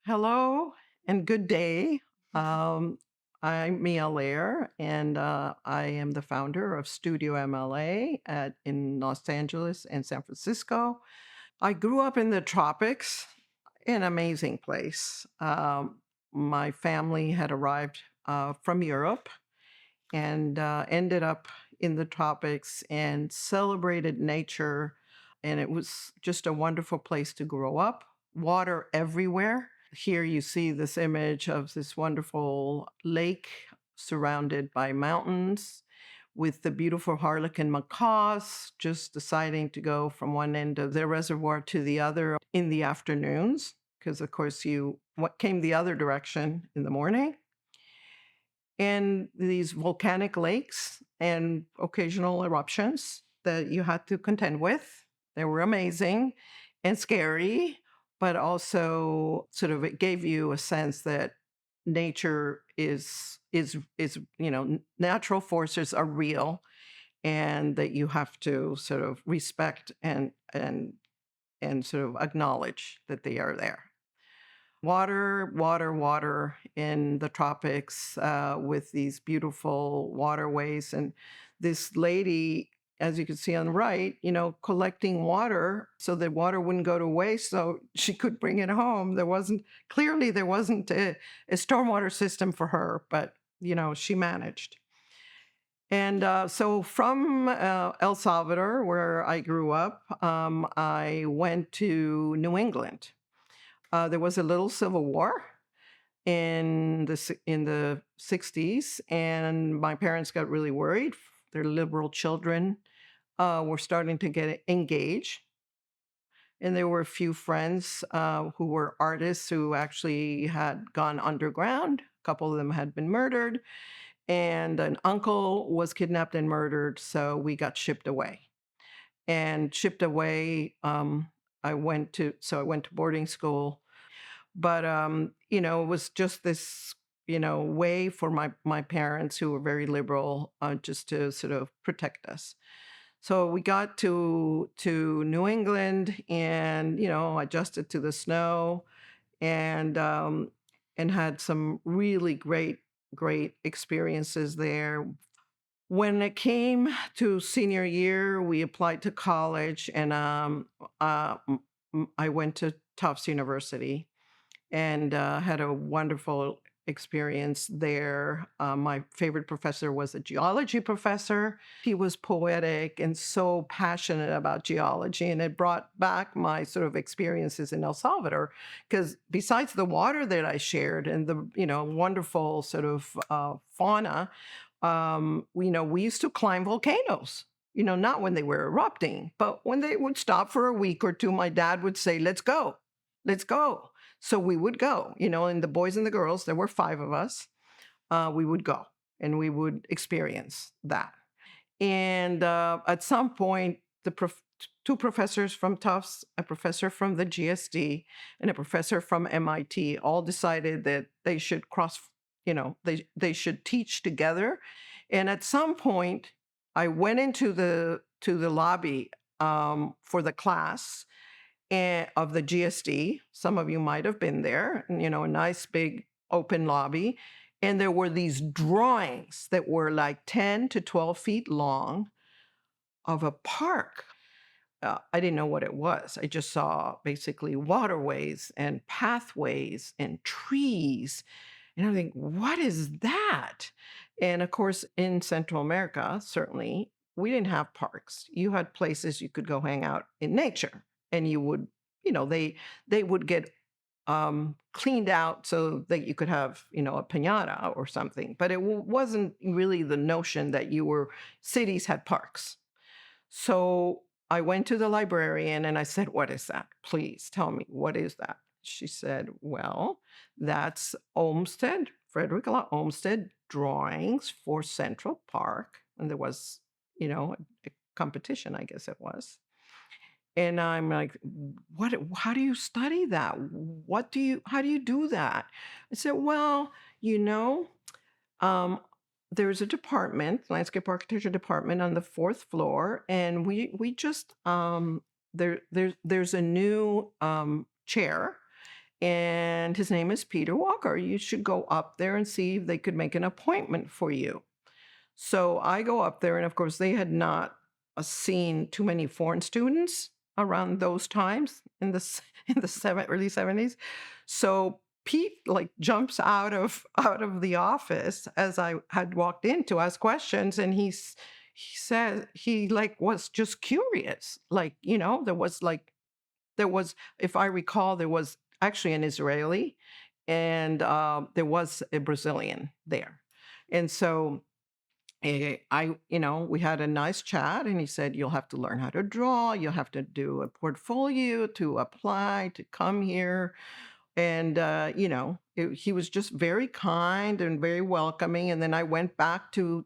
Hello and good day. Um, I'm Mia Lehrer, and I am the founder of Studio MLA in Los Angeles and San Francisco. I grew up in the tropics, an amazing place. My family had arrived from Europe and ended up in the tropics and celebrated nature. And it was just a wonderful place to grow up. Water everywhere. Here you see this image of this wonderful lake surrounded by mountains with the beautiful harlequin macaws just deciding to go from one end of the reservoir to the other in the afternoons, because of course what came the other direction in the morning, and these volcanic lakes and occasional eruptions that you had to contend with. They were amazing and scary, but also sort of it gave you a sense that nature is natural forces are real, and that you have to sort of respect and sort of acknowledge that they are there. Water, water, water in the tropics with these beautiful waterways. And this lady, as you can see on the right, collecting water so that water wouldn't go to waste so she could bring it home. There wasn't a stormwater system for her, but, she managed. And so from El Salvador, where I grew up, I went to New England. There was a little civil war in the 60s, and my parents got really worried. Their liberal children were starting to get engaged, and there were a few friends who were artists who actually had gone underground. A couple of them had been murdered, and an uncle was kidnapped and murdered. So we got shipped away. And shipped away, I went to boarding school, but it was just this way for my parents, who were very liberal, just to sort of protect us. So we got to New England, and adjusted to the snow, and had some really great experiences there. When it came to senior year, we applied to college, and I went to Tufts University and had a wonderful experience there. My favorite professor was a geology professor. He was poetic and so passionate about geology, and it brought back my sort of experiences in El Salvador. Because besides the water that I shared and the wonderful sort of fauna, we used to climb volcanoes. Not when they were erupting, but when they would stop for a week or two, my dad would say, "Let's go, let's go." So we would go, and the boys and the girls, there were five of us, we would go and we would experience that. And at some point, two professors from Tufts, a professor from the GSD, and a professor from MIT all decided that they should they should teach together. And at some point, I went into the lobby for the class of the GSD. Some of you might have been there, and, a nice big open lobby. And there were these drawings that were like 10 to 12 feet long of a park. I didn't know what it was. I just saw basically waterways and pathways and trees. And I think, what is that? And of course, in Central America, certainly, we didn't have parks. You had places you could go hang out in nature, and you would, they would get cleaned out so that you could have, a piñata or something. But it wasn't really the notion that cities had parks. So I went to the librarian and I said, "What is that? Please tell me, what is that?" She said, "Well, that's Frederick Law Olmsted drawings for Central Park." And there was, a competition, I guess it was. And I'm like, how do you study that? How do you do that? I said, "Well, you know, um, there's a department, landscape architecture department on the fourth floor, and we just there's a new chair, and his name is Peter Walker. You should go up there and see if they could make an appointment for you. So I go up there, and of course, they had not seen too many foreign students around those times in in the early 70s. So Pete like jumps out of the office as I had walked in to ask questions, and he said he like was just curious, like there was, if I recall, there was actually an Israeli, and there was a Brazilian there, and so we had a nice chat, and he said, "You'll have to learn how to draw. You'll have to do a portfolio to apply to come here." And, he was just very kind and very welcoming. And then I went back to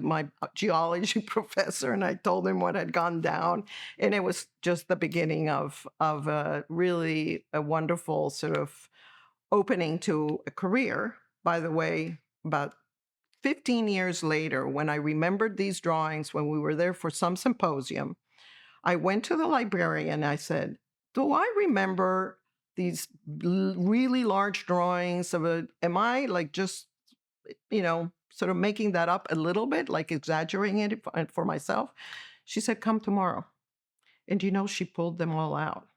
my geology professor, and I told him what had gone down. And it was just the beginning of a really a wonderful sort of opening to a career. By the way, about 15 years later, when I remembered these drawings, when we were there for some symposium, I went to the librarian and I said, "Do I remember these really large drawings am I like just, sort of making that up a little bit, like exaggerating it for myself?" She said, "Come tomorrow." And she pulled them all out.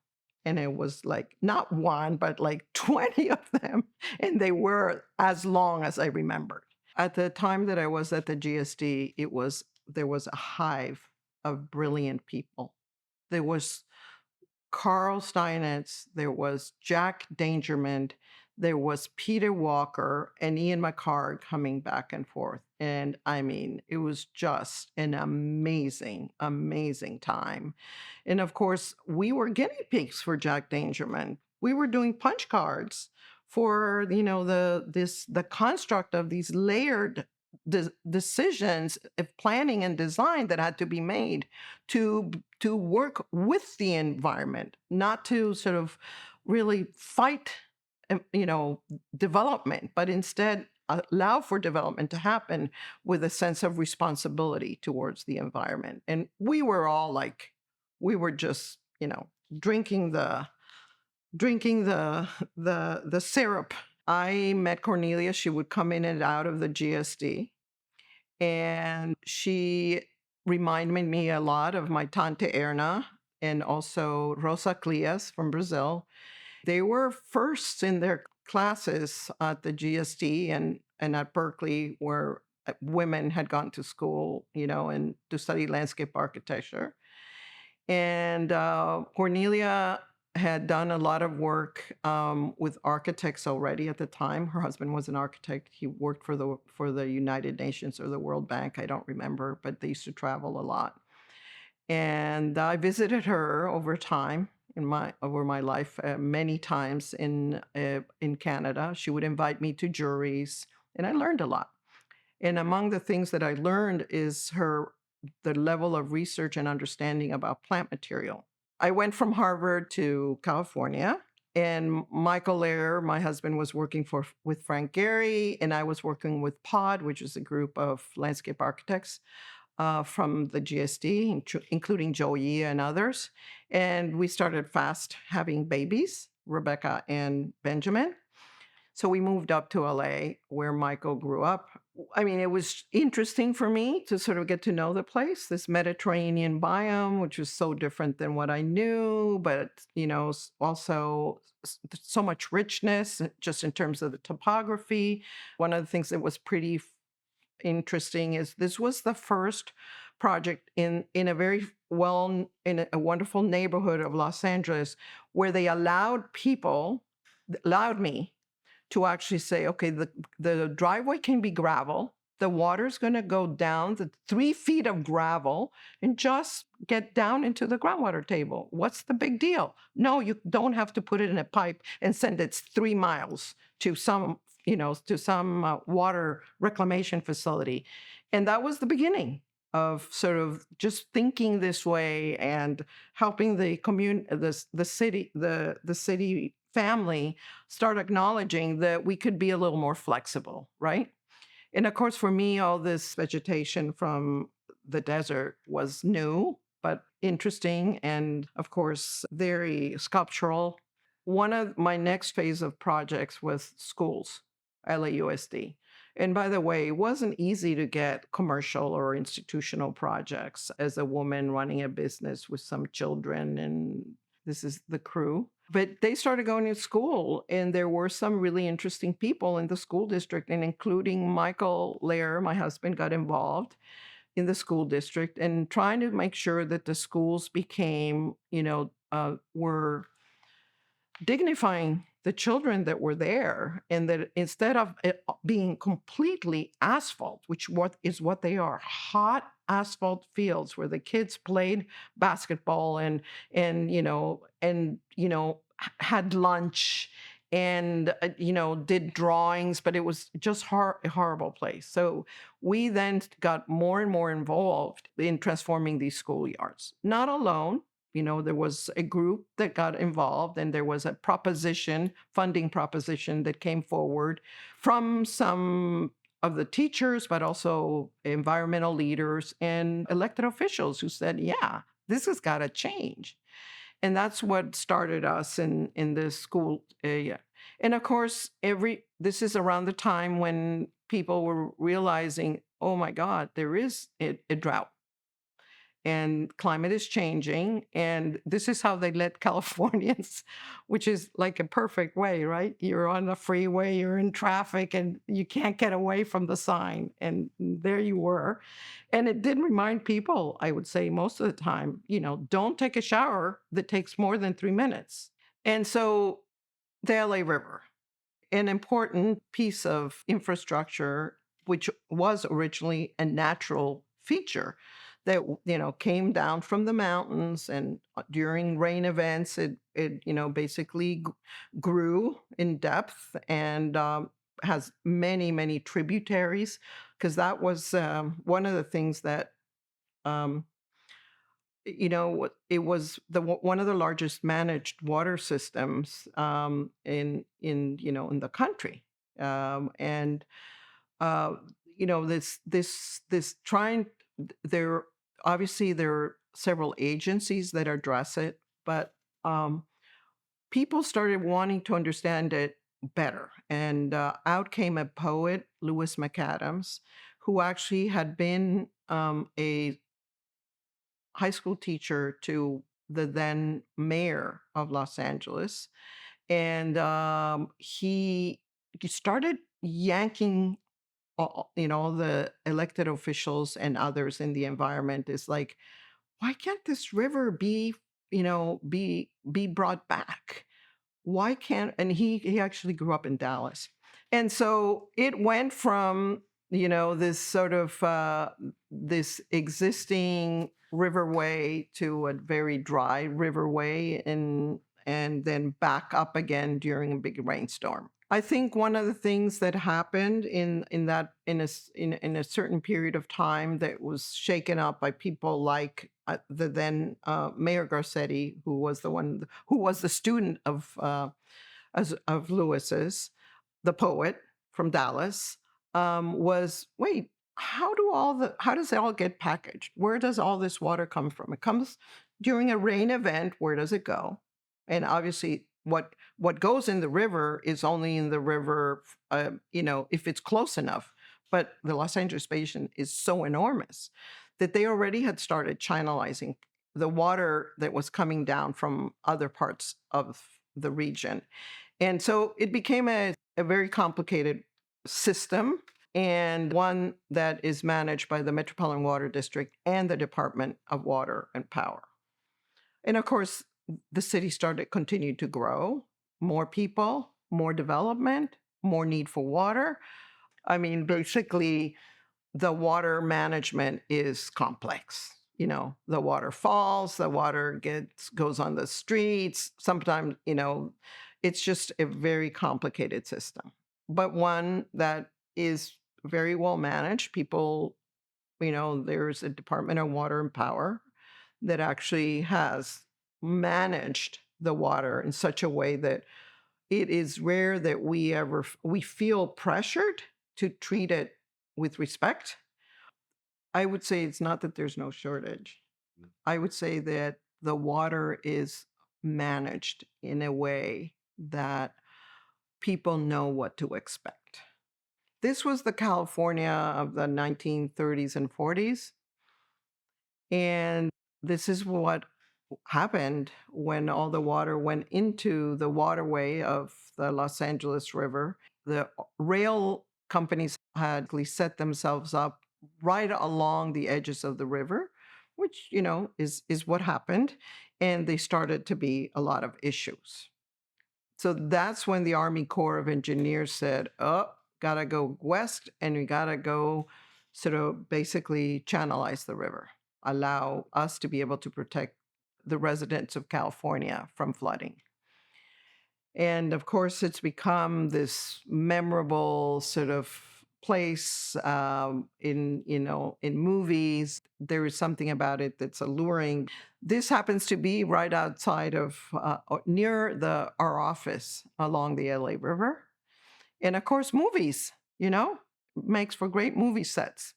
And it was like not one, but like 20 of them. And they were as long as I remembered. At the time that I was at the GSD, there was a hive of brilliant people. There was Carl Steinitz, there was Jack Dangermond, there was Peter Walker, and Ian McCarg coming back and forth. And I mean, it was just an amazing, amazing time. And of course, we were guinea pigs for Jack Dangermond. We were doing punch cards for the construct of these layered decisions of planning and design that had to be made to work with the environment, not to sort of really fight, development, but instead allow for development to happen with a sense of responsibility towards the environment. And we were all like, we were just, drinking the syrup. I met Cornelia. She would come in and out of the GSD, and she reminded me a lot of my Tante Erna and also Rosa Clias from Brazil. They were first in their classes at the GSD and at Berkeley, where women had gone to school, and to study landscape architecture. And Cornelia had done a lot of work with architects already at the time. Her husband was an architect. He worked for the United Nations or the World Bank. I don't remember, but they used to travel a lot. And I visited her over time over my life many times in Canada. She would invite me to juries, and I learned a lot. And among the things that I learned is the level of research and understanding about plant material. I went from Harvard to California, and Michael Lehrer, my husband, was working with Frank Gehry, and I was working with POD, which is a group of landscape architects from the GSD, including Joe Yee and others. And we started fast having babies, Rebecca and Benjamin. So we moved up to LA, where Michael grew up. I mean, it was interesting for me to sort of get to know the place, this Mediterranean biome, which was so different than what I knew, but, also so much richness just in terms of the topography. One of the things that was pretty interesting is this was the first project in a wonderful neighborhood of Los Angeles where they allowed me to actually say, okay, the driveway can be gravel. The water's going to go down the 3 feet of gravel and just get down into the groundwater table. What's the big deal? No, you don't have to put it in a pipe and send it 3 miles to some water reclamation facility. And that was the beginning of sort of just thinking this way and helping the city family start acknowledging that we could be a little more flexible, right? And of course, for me, all this vegetation from the desert was new, but interesting, and of course, very sculptural. one of my next phase of projects was schools, LAUSD. And by the way, it wasn't easy to get commercial or institutional projects as a woman running a business with some children, and this is the crew. But they started going to school, and there were some really interesting people in the school district, and including Michael Lehrer, my husband, got involved in the school district and trying to make sure that the schools became, were dignifying the children that were there, and that instead of it being completely asphalt, which what they are, hot asphalt fields where the kids played basketball and had lunch and did drawings, but it was just a horrible place. So we then got more and more involved in transforming these schoolyards, not alone. There was a group that got involved, and there was a funding proposition that came forward from some of the teachers, but also environmental leaders and elected officials who said, yeah, this has got to change. And that's what started us in this school area. And of course, this is around the time when people were realizing, oh my God, there is a drought. And climate is changing. And this is how they let Californians, which is like a perfect way, right? You're on the freeway, you're in traffic, and you can't get away from the sign. And there you were. And it did remind people, I would say most of the time, don't take a shower that takes more than 3 minutes. And so the LA River, an important piece of infrastructure, which was originally a natural feature that came down from the mountains, and during rain events it basically grew in depth, and has many tributaries, because that was one of the things that it was one of the largest managed water systems in the country, and uh, this trying there obviously there are several agencies that address it, but people started wanting to understand it better, and out came a poet, Lewis McAdams, who actually had been a high school teacher to the then mayor of Los Angeles. And he started yanking all the elected officials and others in the environment. Is like, why can't this river be brought back? Why can't, and he actually grew up in Dallas. And so it went from, this sort of this existing riverway to a very dry riverway, and then back up again during a big rainstorm. I think one of the things that happened in a certain period of time that was shaken up by people like the then Mayor Garcetti, who was the student of Lewis's, the poet from Dallas, was, wait, how does it all get packaged? Where does all this water come from? It comes during a rain event. Where does it go? And obviously, what goes in the river is only in the river, if it's close enough. But the Los Angeles Basin is so enormous that they already had started channelizing the water that was coming down from other parts of the region. And so it became a very complicated system, and one that is managed by the Metropolitan Water District and the Department of Water and Power. And of course, the city continued to grow, more people, more development, more need for water. I mean, basically, the water management is complex. The water falls, the water goes on the streets. Sometimes, it's just a very complicated system, but one that is very well managed. People, there's a Department of Water and Power that actually has managed the water in such a way that it is rare that we feel pressured to treat it with respect. I would say it's not that there's no shortage. I would say that the water is managed in a way that people know what to expect. This was the California of the 1930s and 40s. And this is what happened when all the water went into the waterway of the Los Angeles River. The rail companies had set themselves up right along the edges of the river, which, is what happened. And they started to be a lot of issues. So that's when the Army Corps of Engineers said, oh, gotta go west and we gotta go sort of basically channelize the river, allow us to be able to protect the residents of California from flooding. And of course, it's become this memorable sort of place in movies. There is something about it that's alluring. This happens to be right outside of near our office along the LA River, and of course, movies. Makes for great movie sets.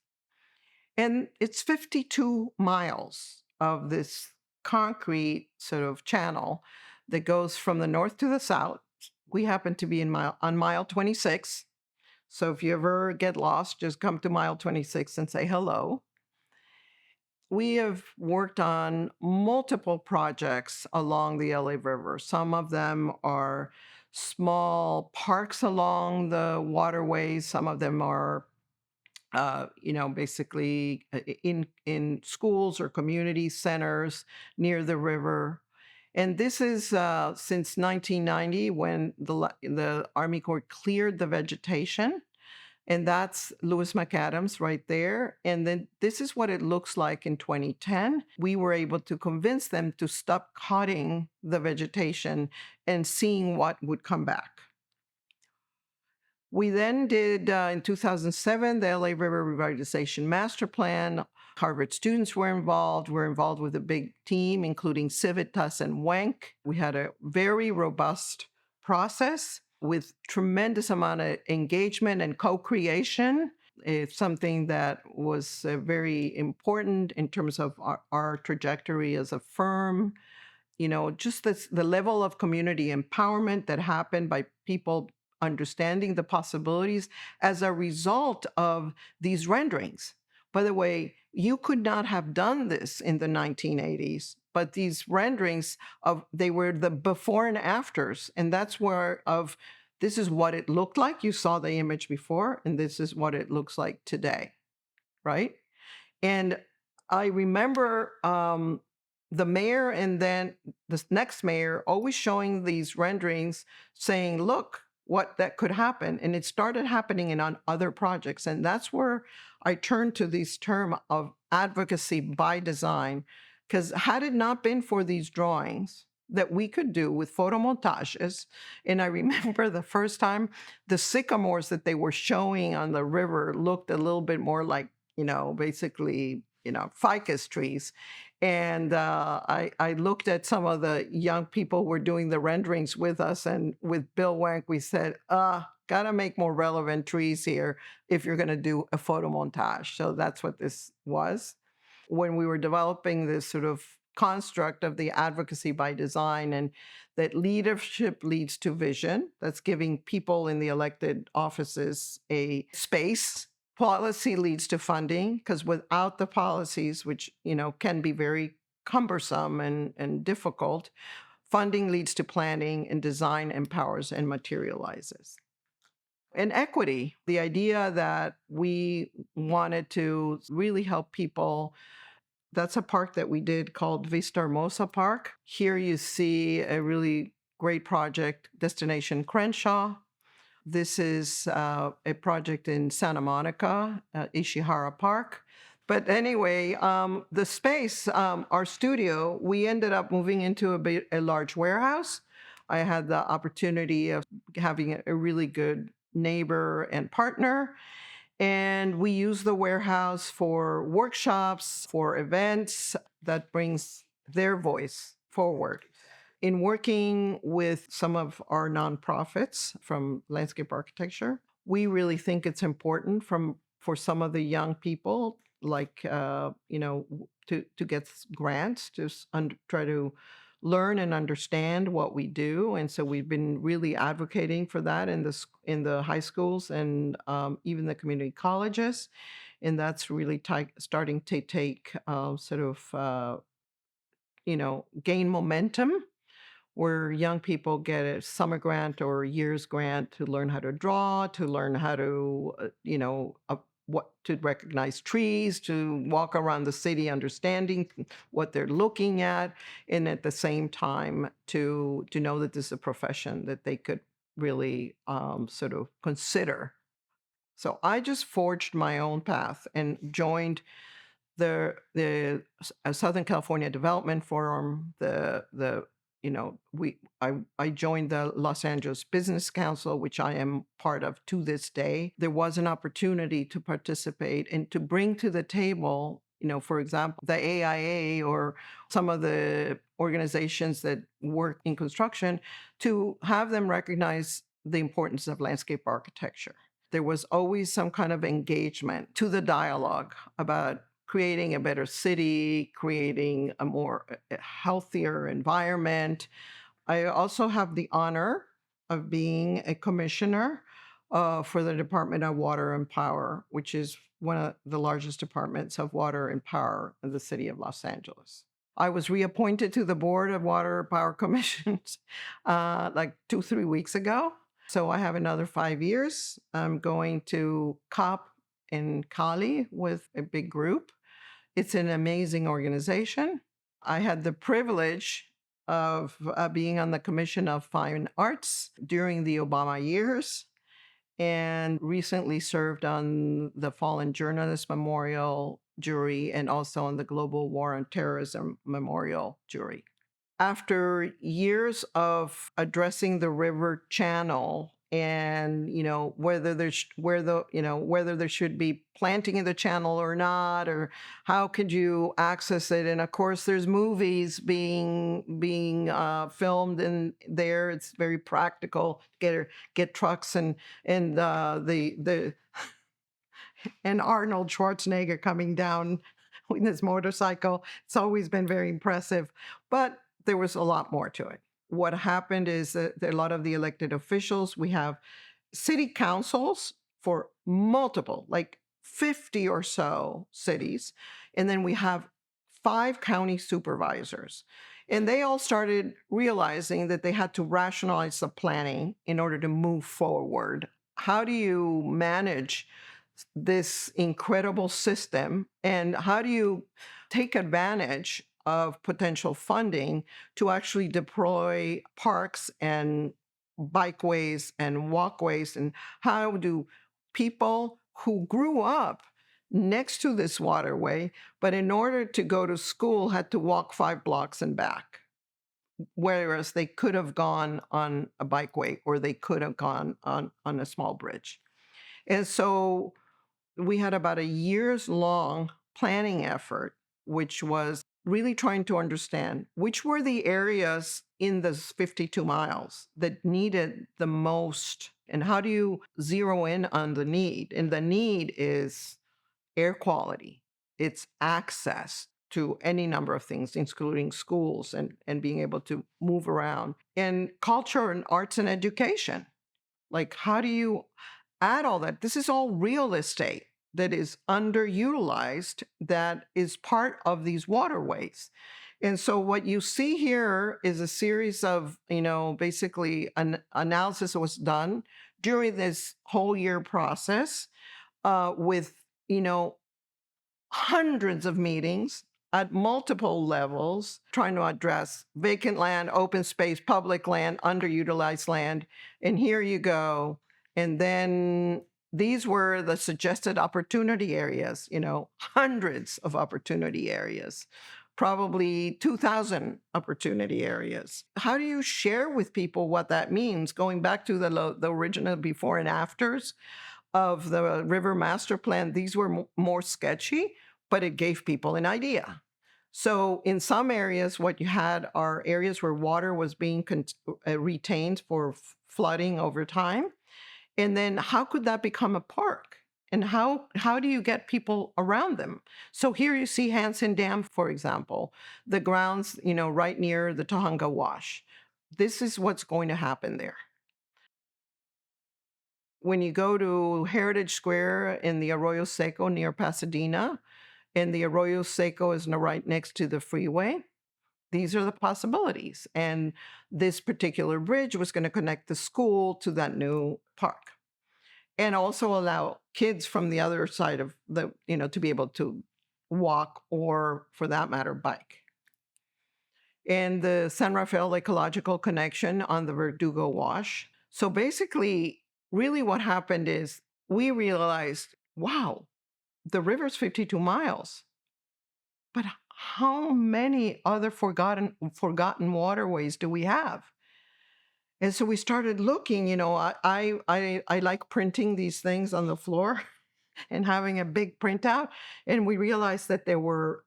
And it's 52 miles of this concrete sort of channel that goes from the north to the south. We happen to be on mile 26. So if you ever get lost, just come to mile 26 and say hello. We have worked on multiple projects along the LA River. Some of them are small parks along the waterways. Some of them are basically in schools or community centers near the river. And this is since 1990 when the Army Corps cleared the vegetation. And that's Lewis McAdams right there. And then this is what it looks like in 2010. We were able to convince them to stop cutting the vegetation and seeing what would come back. We then did, in 2007, the LA River Revitalization Master Plan. Harvard students were involved. We're involved with a big team, including Civitas and WENC. We had a very robust process with tremendous amount of engagement and co-creation. It's something that was very important in terms of our trajectory as a firm. Just the level of community empowerment that happened by people understanding the possibilities as a result of these renderings. By the way, you could not have done this in the 1980s, but these renderings they were the before and afters. And that's this is what it looked like. You saw the image before, and this is what it looks like today, right? And I remember the mayor and then the next mayor always showing these renderings saying, look, what that could happen. And it started happening on other projects. And that's where I turned to this term of advocacy by design, because had it not been for these drawings that we could do with photomontages, and I remember the first time the sycamores that they were showing on the river looked a little bit more like, basically, ficus trees. And I looked at some of the young people who were doing the renderings with us, and with Bill Wank, we said, gotta make more relevant trees here if you're gonna do a photo montage. So that's what this was. When we were developing this sort of construct of the advocacy by design, and that leadership leads to vision, that's giving people in the elected offices a space. Policy leads to funding, because without the policies, which can be very cumbersome and difficult, funding leads to planning, and design empowers and materializes. And equity, the idea that we wanted to really help people. That's a park that we did called Vista Hermosa Park. Here you see a really great project, Destination Crenshaw. This is a project in Santa Monica, Ishihara Park. But anyway, the space, our studio, we ended up moving into a large warehouse. I had the opportunity of having a really good neighbor and partner. And we use the warehouse for workshops, for events that brings their voice forward. In working with some of our nonprofits from landscape architecture, we really think it's important for some of the young people, like to get grants to try to learn and understand what we do. And so we've been really advocating for that in the high schools and even the community colleges. And that's really starting to take gain momentum, where young people get a summer grant or a year's grant to learn how to draw, to learn how to, what to recognize trees, to walk around the city understanding what they're looking at, and at the same time to know that this is a profession that they could really sort of consider. So I just forged my own path and joined the Southern California Development Forum, I joined the Los Angeles Business Council, which I am part of to this day. There was an opportunity to participate and to bring to the table, for example, the AIA or some of the organizations that work in construction, to have them recognize the importance of landscape architecture. There was always some kind of engagement to the dialogue about creating a better city, creating a more healthier environment. I also have the honor of being a commissioner for the Department of Water and Power, which is one of the largest departments of water and power in the city of Los Angeles. I was reappointed to the Board of Water Power Commissions like 2-3 weeks ago. So I have another 5 years. I'm going to COP in Cali with a big group. It's an amazing organization. I had the privilege of being on the Commission of Fine Arts during the Obama years, and recently served on the Fallen Journalist Memorial jury and also on the Global War on Terrorism Memorial jury. After years of addressing the river channel and whether there should be planting in the channel or not, or how could you access it, and of course there's movies being filmed in there. It's very practical. Get trucks and the and Arnold Schwarzenegger coming down with his motorcycle. It's always been very impressive, but there was a lot more to it. What happened is that a lot of the elected officials, we have city councils for multiple, like 50 or so cities, and then we have 5 county supervisors. And they all started realizing that they had to rationalize the planning in order to move forward. How do you manage this incredible system, and how do you take advantage of potential funding to actually deploy parks and bikeways and walkways, and how do people who grew up next to this waterway, but in order to go to school had to walk 5 blocks and back, whereas they could have gone on a bikeway or they could have gone on a small bridge. And so we had about a year's long planning effort, which was really trying to understand which were the areas in this 52 miles that needed the most, and how do you zero in on the need? And the need is air quality. It's access to any number of things, including schools and being able to move around, and culture and arts and education. Like, how do you add all that? This is all real estate that is underutilized, that is part of these waterways. And so what you see here is a series of, basically an analysis that was done during this whole year process with, hundreds of meetings at multiple levels, trying to address vacant land, open space, public land, underutilized land. And here you go. And then these were the suggested opportunity areas, hundreds of opportunity areas, probably 2,000 opportunity areas. How do you share with people what that means? Going back to the original before and afters of the river master plan, these were more sketchy, but it gave people an idea. So in some areas, what you had are areas where water was being retained for flooding over time. And then how could that become a park? And how do you get people around them? So here you see Hansen Dam, for example, the grounds, right near the Tahanga Wash. This is what's going to happen there. When you go to Heritage Square in the Arroyo Seco near Pasadena, and the Arroyo Seco is right next to the freeway, these are the possibilities. And this particular bridge was going to connect the school to that new park and also allow kids from the other side of to be able to walk or, for that matter, bike. And the San Rafael Ecological Connection on the Verdugo Wash. So basically, really what happened is we realized, wow, the river's 52 miles. But how many other forgotten waterways do we have? And so we started looking, I like printing these things on the floor and having a big printout. And we realized that there were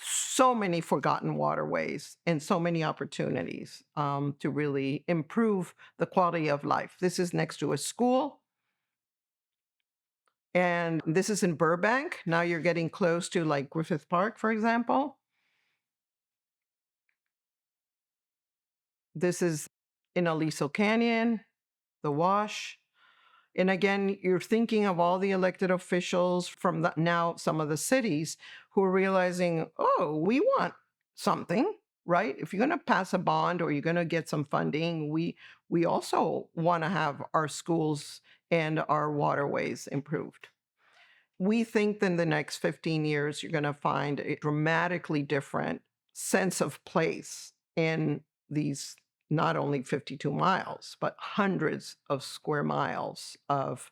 so many forgotten waterways and so many opportunities to really improve the quality of life. This is next to a school. And this is in Burbank. Now you're getting close to like Griffith Park, for example. This is in Aliso Canyon, the Wash. And again, you're thinking of all the elected officials from now some of the cities who are realizing, oh, we want something, right? If you're going to pass a bond or you're going to get some funding, we also want to have our schools and our waterways improved. We think that in the next 15 years, you're going to find a dramatically different sense of place in these not only 52 miles, but hundreds of square miles of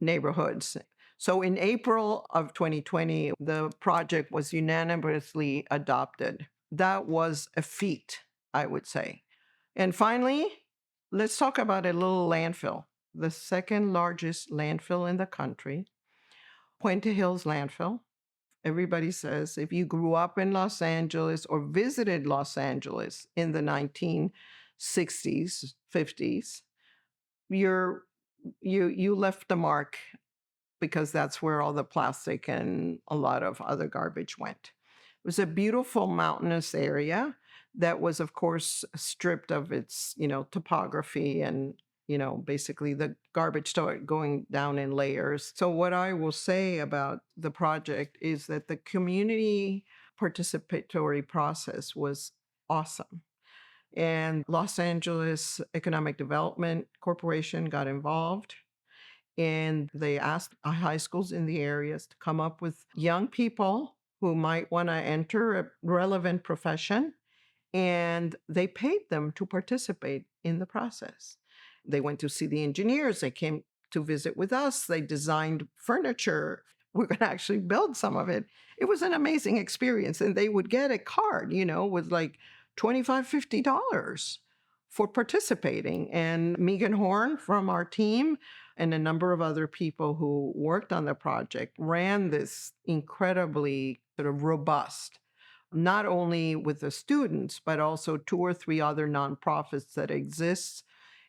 neighborhoods. So in April of 2020, the project was unanimously adopted. That was a feat, I would say. And finally, let's talk about a little landfill, the second largest landfill in the country, Puente Hills Landfill. Everybody says if you grew up in Los Angeles or visited Los Angeles in the 1960s, 50s, you left a mark because that's where all the plastic and a lot of other garbage went. It was a beautiful mountainous area that was, of course, stripped of its, topography and, basically the garbage started going down in layers. So what I will say about the project is that the community participatory process was awesome. And Los Angeles Economic Development Corporation got involved, and they asked high schools in the areas to come up with young people who might want to enter a relevant profession, and they paid them to participate in the process. They went to see the engineers, they came to visit with us, they designed furniture. We're going to actually build some of it. It was an amazing experience. And they would get a card, with like $25, $50 for participating. And Megan Horn from our team and a number of other people who worked on the project ran this incredibly sort of robust, not only with the students, but also 2 or 3 other nonprofits that exist.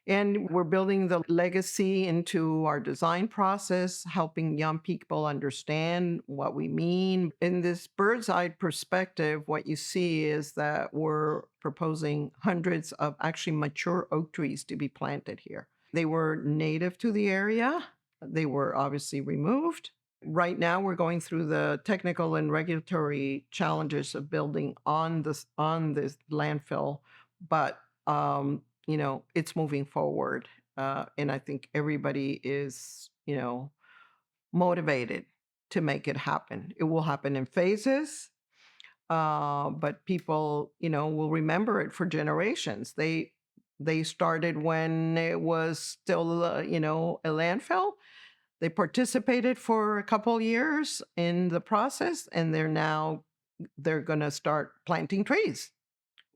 And we're building the legacy into our design process, helping young people understand what we mean. In this bird's eye perspective, what you see is that we're proposing hundreds of actually mature oak trees to be planted here. They were native to the area. They were obviously removed. Right now, we're going through the technical and regulatory challenges of building on this landfill, but it's moving forward, and I think everybody is motivated to make it happen. It will happen in phases, but people will remember it for generations. They started when it was still a landfill. They participated for a couple years in the process, and they're going to start planting trees.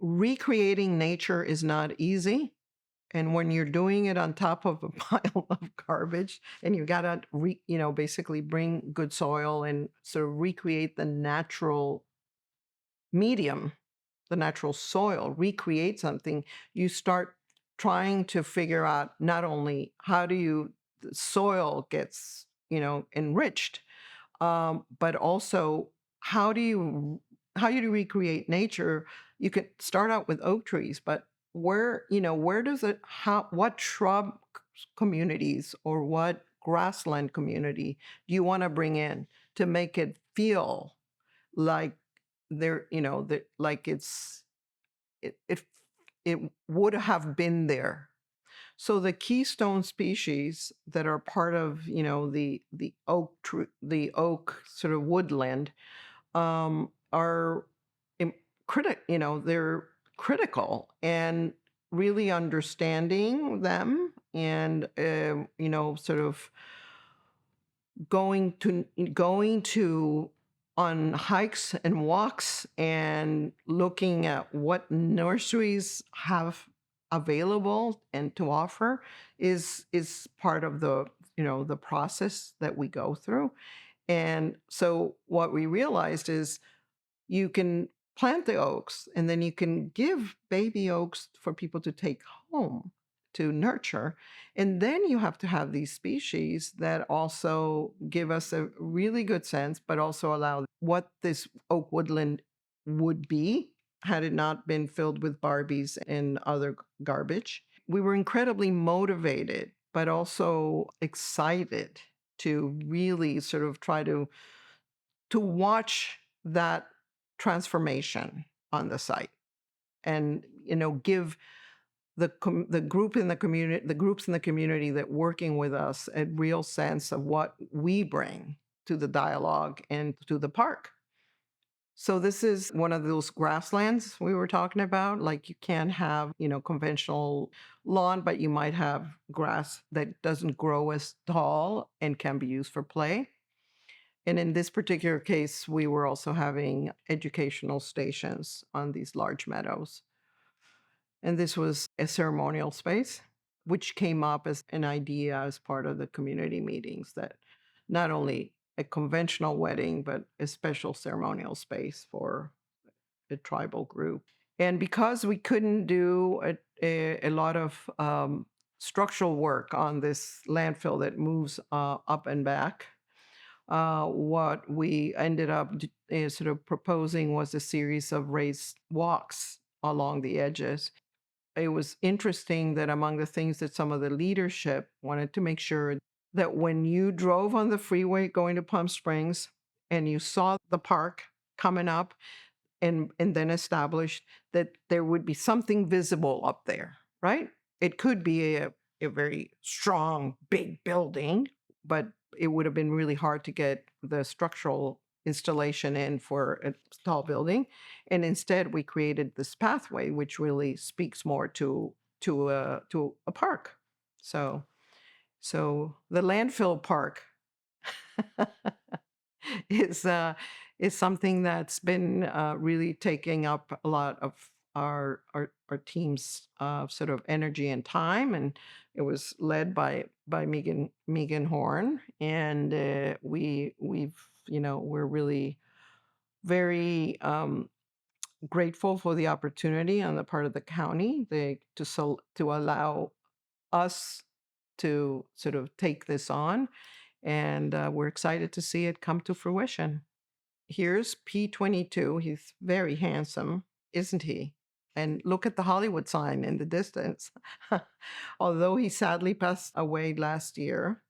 Recreating nature is not easy. And when you're doing it on top of a pile of garbage, and you got to, basically bring good soil and sort of recreate the natural medium, the natural soil, recreate something, you start trying to figure out not only the soil gets enriched. But also, how do you how do you recreate nature? You could start out with oak trees, but where does it how what shrub communities or what grassland community do you want to bring in to make it feel like like it it would have been there. So the keystone species that are part of, the oak sort of woodland, are im- they're critical, and really understanding them, and sort of going to on hikes and walks and looking at what nurseries have available and to offer is part of the process that we go through. And so what we realized is you can plant the oaks, and then you can give baby oaks for people to take home to nurture. And then you have to have these species that also give us a really good sense, but also allow what this oak woodland would be had it not been filled with Barbies and other garbage. We were incredibly motivated, but also excited to really sort of try to watch that transformation on the site, and give the groups in the community that working with us a real sense of what we bring to the dialogue and to the park. So this is one of those grasslands we were talking about. Like, you can't have conventional lawn, but you might have grass that doesn't grow as tall and can be used for play. And in this particular case, we were also having educational stations on these large meadows. And this was a ceremonial space, which came up as an idea as part of the community meetings, that not only a conventional wedding, but a special ceremonial space for a tribal group. And because we couldn't do a lot of structural work on this landfill that moves up and back, what we ended up sort of proposing was a series of raised walks along the edges. It was interesting that among the things that some of the leadership wanted to make sure that when you drove on the freeway going to Palm Springs and you saw the park coming up, and then established, that there would be something visible up there, right? It could be a very strong, big building, but it would have been really hard to get the structural installation in for a tall building. And instead, we created this pathway, which really speaks more to a park. So the landfill park is is something that's been really taking up a lot of our team's sort of energy and time. And it was led by Megan Horn, and we're really very grateful for the opportunity on the part of the county to allow us to sort of take this on. And we're excited to see it come to fruition. Here's P22. He's very handsome, isn't he? And look at the Hollywood sign in the distance. Although he sadly passed away last year,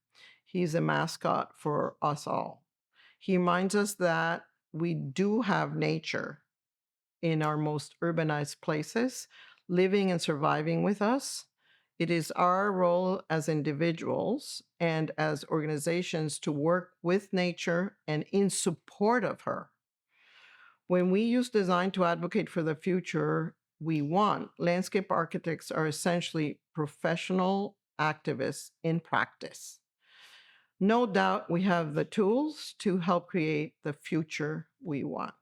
he's a mascot for us all. He reminds us that we do have nature in our most urbanized places, living and surviving with us. It is our role as individuals and as organizations to work with nature and in support of her. When we use design to advocate for the future we want, landscape architects are essentially professional activists in practice. No doubt we have the tools to help create the future we want.